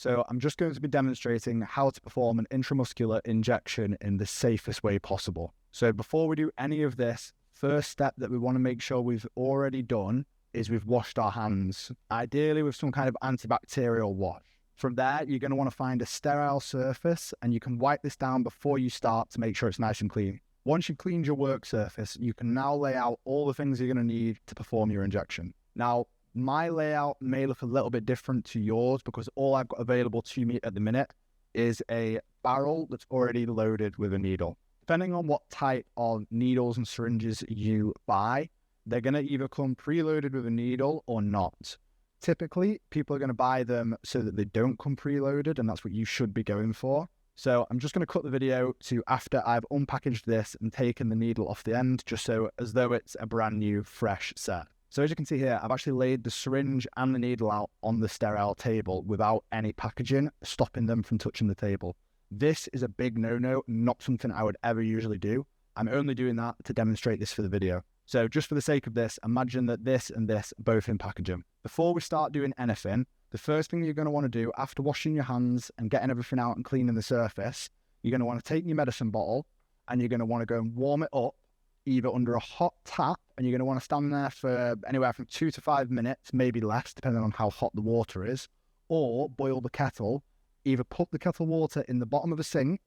So I'm just going to be demonstrating how to perform an intramuscular injection in the safest way possible. So before we do any of this, first step that we want to make sure we've already done is we've washed our hands, ideally with some kind of antibacterial wash. From there, you're going to want to find a sterile surface and you can wipe this down before you start to make sure it's nice and clean. Once you've cleaned your work surface, you can now lay out all the things you're going to need to perform your injection. Now, my layout may look a little bit different to yours because all I've got available to me at the minute is a barrel that's already loaded with a needle. Depending on what type of needles and syringes you buy, they're going to either come preloaded with a needle or not. Typically, people are going to buy them so that they don't come preloaded, and that's what you should be going for. So I'm just going to cut the video to after I've unpackaged this and taken the needle off the end, just so as though it's a brand new, fresh set. So as you can see here, I've actually laid the syringe and the needle out on the sterile table without any packaging, stopping them from touching the table. This is a big no-no, not something I would ever usually do. I'm only doing that to demonstrate this for the video. So just for the sake of this, imagine that this and this are both in packaging. Before we start doing anything, the first thing you're going to want to do after washing your hands and getting everything out and cleaning the surface, you're going to want to take your medicine bottle and you're going to want to go and warm it up either under a hot tap, and you're going to want to stand there for anywhere from 2 to 5 minutes, maybe less, depending on how hot the water is, or boil the kettle. Either put the kettle water in the bottom of a sink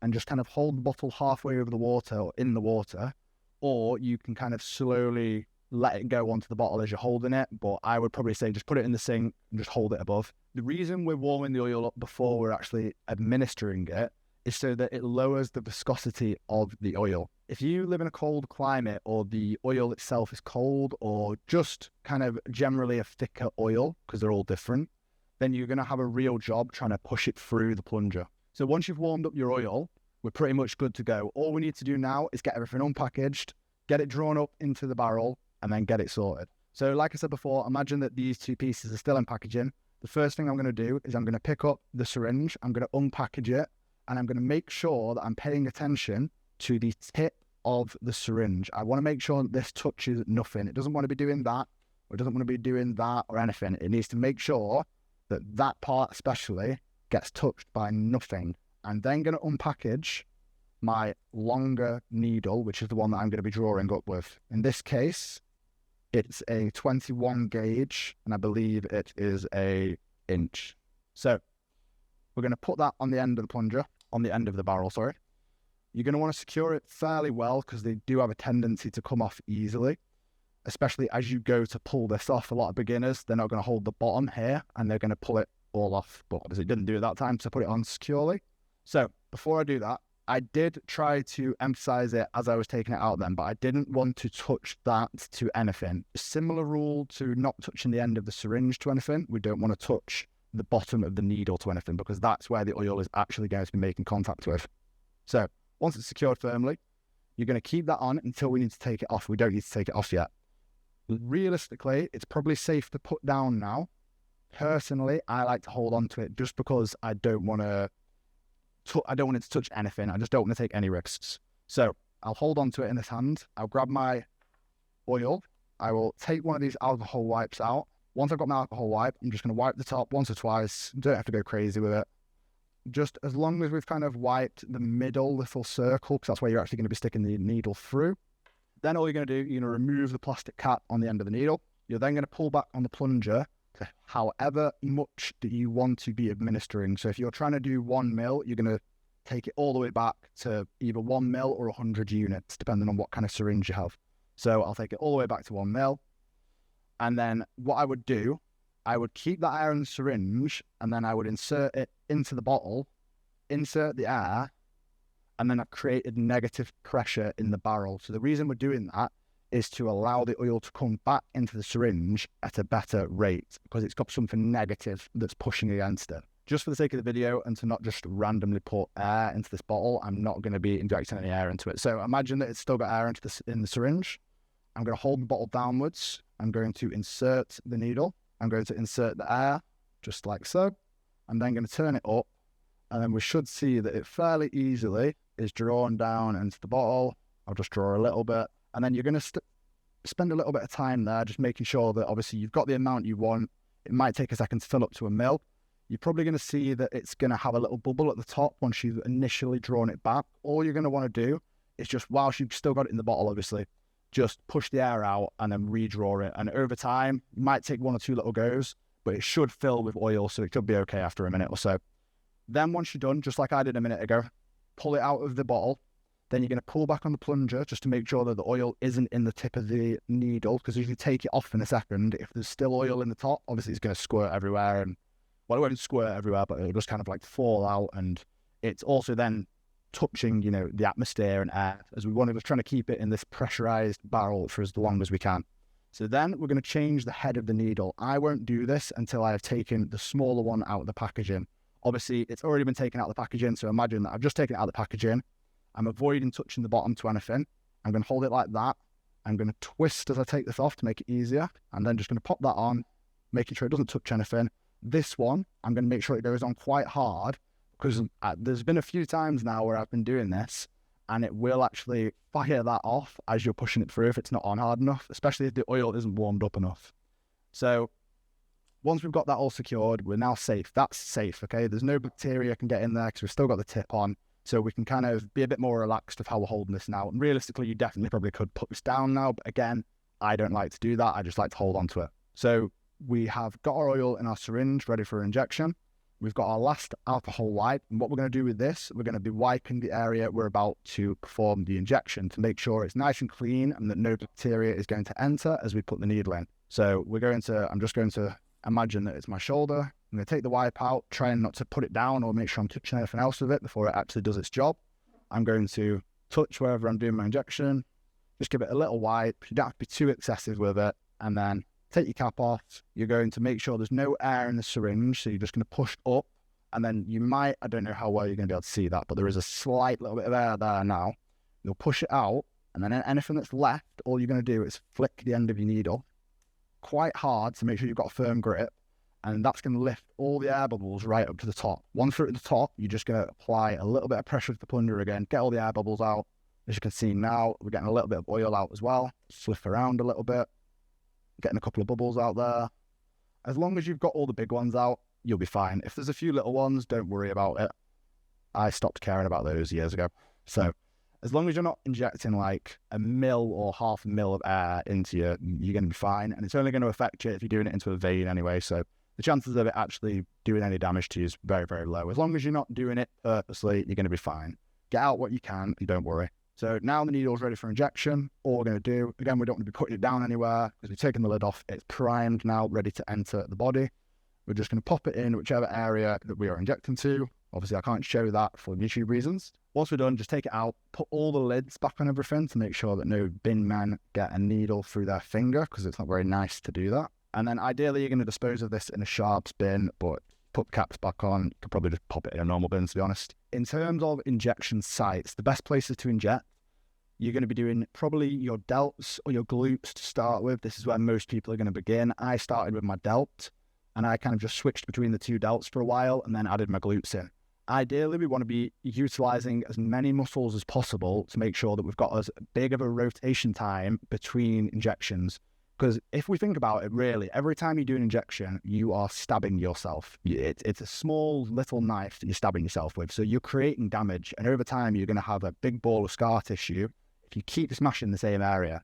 and just kind of hold the bottle halfway over the water or in the water, or you can kind of slowly let it go onto the bottle as you're holding it, but I would probably say just put it in the sink and just hold it above. The reason we're warming the oil up before we're actually administering it is so that it lowers the viscosity of the oil. If you live in a cold climate or the oil itself is cold or just kind of generally a thicker oil, because they're all different, then you're going to have a real job trying to push it through the plunger. So once you've warmed up your oil, we're pretty much good to go. All we need to do now is get everything unpackaged, get it drawn up into the barrel, and then get it sorted. So like I said before, imagine that these two pieces are still in packaging. The first thing I'm going to do is I'm going to pick up the syringe, I'm going to unpackage it, and I'm going to make sure that I'm paying attention to the tip of the syringe. I want to make sure that this touches nothing. It doesn't want to be doing that, or it doesn't want to be doing that or anything. It needs to make sure that that part especially gets touched by nothing. I'm then going to unpackage my longer needle, which is the one that I'm going to be drawing up with. In this case, it's a 21 gauge, and I believe it is an inch. So we're going to put that on the end of the plunger, on the end of the barrel, sorry. You're going to want to secure it fairly well because they do have a tendency to come off easily, especially as you go to pull this off. A lot of beginners, they're not going to hold the bottom here and they're going to pull it all off, but obviously it didn't do it that time, so put it on securely. So before I do that, I did try to emphasize it as I was taking it out then, but I didn't want to touch that to anything. Similar rule to not touching the end of the syringe to anything. We don't want to touch the bottom of the needle to anything because that's where the oil is actually going to be making contact with. So once it's secured firmly, you're going to keep that on until we need to take it off. We don't need to take it off yet. Realistically, it's probably safe to put down now. Personally, I like to hold on to it just because I don't want it to touch anything. I just don't want to take any risks. So I'll hold on to it in this hand. I'll grab my oil. I will take one of these alcohol wipes out. Once I've got my alcohol wipe, I'm just going to wipe the top once or twice. Don't have to go crazy with it. Just as long as we've kind of wiped the middle little circle, because that's where you're actually going to be sticking the needle through. Then all you're going to do, you're going to remove the plastic cap on the end of the needle. You're then going to pull back on the plunger to however much that you want to be administering. So if you're trying to do 1 mil, you're going to take it all the way back to either 1 mil or 100 units, depending on what kind of syringe you have. So I'll take it all the way back to 1 mil. And then what I would do, I would keep that air in the syringe and then I would insert it into the bottle, insert the air, and then I've created negative pressure in the barrel. So the reason we're doing that is to allow the oil to come back into the syringe at a better rate because it's got something negative that's pushing against it. Just for the sake of the video and to not just randomly put air into this bottle, I'm not going to be injecting any air into it. So imagine that it's still got air in the syringe. I'm going to hold the bottle downwards. I'm going to insert the needle. I'm going to insert the air, just like so. I'm then going to turn it up, and then we should see that it fairly easily is drawn down into the bottle. I'll just draw a little bit, and then you're going to spend a little bit of time there, just making sure that obviously you've got the amount you want. It might take a second to fill up to 1 mil. you're probably going to see that it's going to have a little bubble at the top once you've initially drawn it back. All you're going to want to do is just, whilst you've still got it in the bottle, obviously, just push the air out and then redraw it. And over time, it might take 1 or 2 little goes, but it should fill with oil, so it should be okay after a minute or so. Then once you're done, just like I did a minute ago, pull it out of the bottle. Then you're going to pull back on the plunger just to make sure that the oil isn't in the tip of the needle, because if you take it off in a second, if there's still oil in the top, obviously it's going to squirt everywhere. And, well, it won't squirt everywhere, but it'll just kind of like fall out. And it's also then touching, you know, the atmosphere and air, as we want to trying to keep it in this pressurized barrel for as long as we can. So then we're going to change the head of the needle. I won't do this until I have taken the smaller one out of the packaging. Obviously, it's already been taken out of the packaging, so imagine that I've just taken it out of the packaging. I'm avoiding touching the bottom to anything. I'm going to hold it like that. I'm going to twist as I take this off to make it easier, and then just going to pop that on, making sure it doesn't touch anything. This one, I'm going to make sure it goes on quite hard, because there's been a few times now where I've been doing this, and it will actually fire that off as you're pushing it through if it's not on hard enough, especially if the oil isn't warmed up enough. So once we've got that all secured, we're now safe. That's safe, okay? There's no bacteria can get in there because we've still got the tip on. So we can kind of be a bit more relaxed of how we're holding this now. And realistically, you definitely probably could put this down now. But again, I don't like to do that. I just like to hold on to it. So we have got our oil in our syringe ready for injection. We've got our last alcohol wipe. And what we're going to do with this, we're going to be wiping the area we're about to perform the injection to make sure it's nice and clean and that no bacteria is going to enter as we put the needle in. So I'm just going to imagine that it's my shoulder. I'm going to take the wipe out, trying not to put it down or make sure I'm touching anything else with it before it actually does its job. I'm going to touch wherever I'm doing my injection, just give it a little wipe. You don't have to be too excessive with it. And then take your cap off. You're going to make sure there's no air in the syringe. So you're just going to push up. And then you might, I don't know how well you're going to be able to see that, but there is a slight little bit of air there now. You'll push it out. And then anything that's left, all you're going to do is flick the end of your needle quite hard to make sure you've got a firm grip. And that's going to lift all the air bubbles right up to the top. Once they're at the top, you're just going to apply a little bit of pressure to the plunger again, get all the air bubbles out. As you can see now, we're getting a little bit of oil out as well. Flick around a little bit, getting a couple of bubbles out there. As long as you've got all the big ones out, you'll be fine. If there's a few little ones, don't worry about it. I stopped caring about those years ago. So as long as you're not injecting like 1 mil or 0.5 mil of air into you, you're going to be fine. And it's only going to affect you if you're doing it into a vein anyway. So the chances of it actually doing any damage to you is very, very low. As long as you're not doing it purposely, you're going to be fine. Get out what you can and don't worry. So now the needle's ready for injection. All we're going to do, again, we don't want to be putting it down anywhere because we've taken the lid off. It's primed now, ready to enter the body. We're just going to pop it in whichever area that we are injecting to. Obviously, I can't show that for YouTube reasons. Once we're done, just take it out, put all the lids back on everything to make sure that no bin men get a needle through their finger, because it's not very nice to do that. And then ideally, you're going to dispose of this in a sharps bin, but put the caps back on. You could probably just pop it in a normal bin, to be honest. In terms of injection sites, the best places to inject, you're going to be doing probably your delts or your glutes to start with. This is where most people are going to begin. I started with my delt, and I kind of just switched between the two delts for a while and then added my glutes in. Ideally, we want to be utilizing as many muscles as possible to make sure that we've got as big of a rotation time between injections. Because if we think about it, really, every time you do an injection, you are stabbing yourself. It's a small little knife that you're stabbing yourself with. So you're creating damage. And over time, you're going to have a big ball of scar tissue if you keep smashing the same area.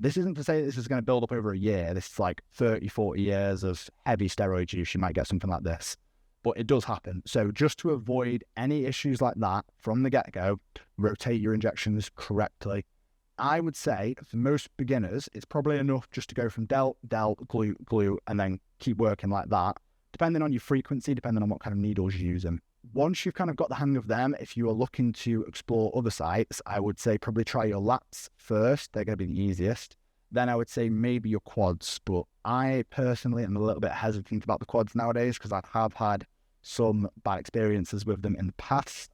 This isn't to say that this is going to build up over a year. This is like 30, 40 years of heavy steroid use. You might get something like this. But it does happen. So just to avoid any issues like that from the get-go, rotate your injections correctly. I would say for most beginners, it's probably enough just to go from delt, glute, glute, and then keep working like that, depending on your frequency, depending on what kind of needles you're using. Once you've kind of got the hang of them, if you are looking to explore other sites, I would say probably try your lats first. They're going to be the easiest. Then I would say maybe your quads. But I personally am a little bit hesitant about the quads nowadays because I have had some bad experiences with them in the past.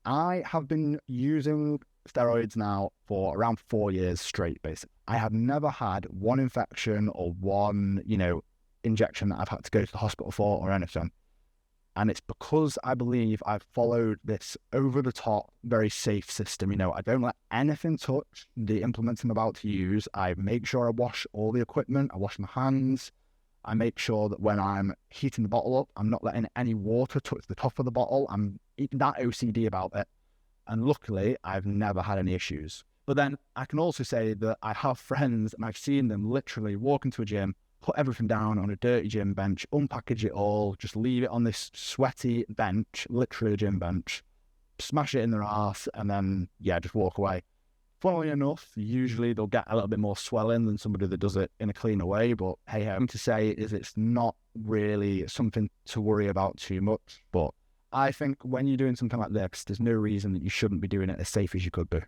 I have been using steroids now for around 4 years straight, basically. I have never had one infection or one, injection that I've had to go to the hospital for or anything. And it's because I believe I've followed this over-the-top, very safe system. I don't let anything touch the implements I'm about to use. I make sure I wash all the equipment. I wash my hands. I make sure that when I'm heating the bottle up, I'm not letting any water touch the top of the bottle. I'm that OCD about it. And luckily, I've never had any issues. But then I can also say that I have friends and I've seen them literally walk into a gym, put everything down on a dirty gym bench, unpackage it all, just leave it on this sweaty bench, literally a gym bench, smash it in their ass, and then, yeah, just walk away. Funnily enough, usually they'll get a little bit more swelling than somebody that does it in a cleaner way. But hey, I'm to say is it's not really something to worry about too much. But I think when you're doing something like this, there's no reason that you shouldn't be doing it as safe as you could be.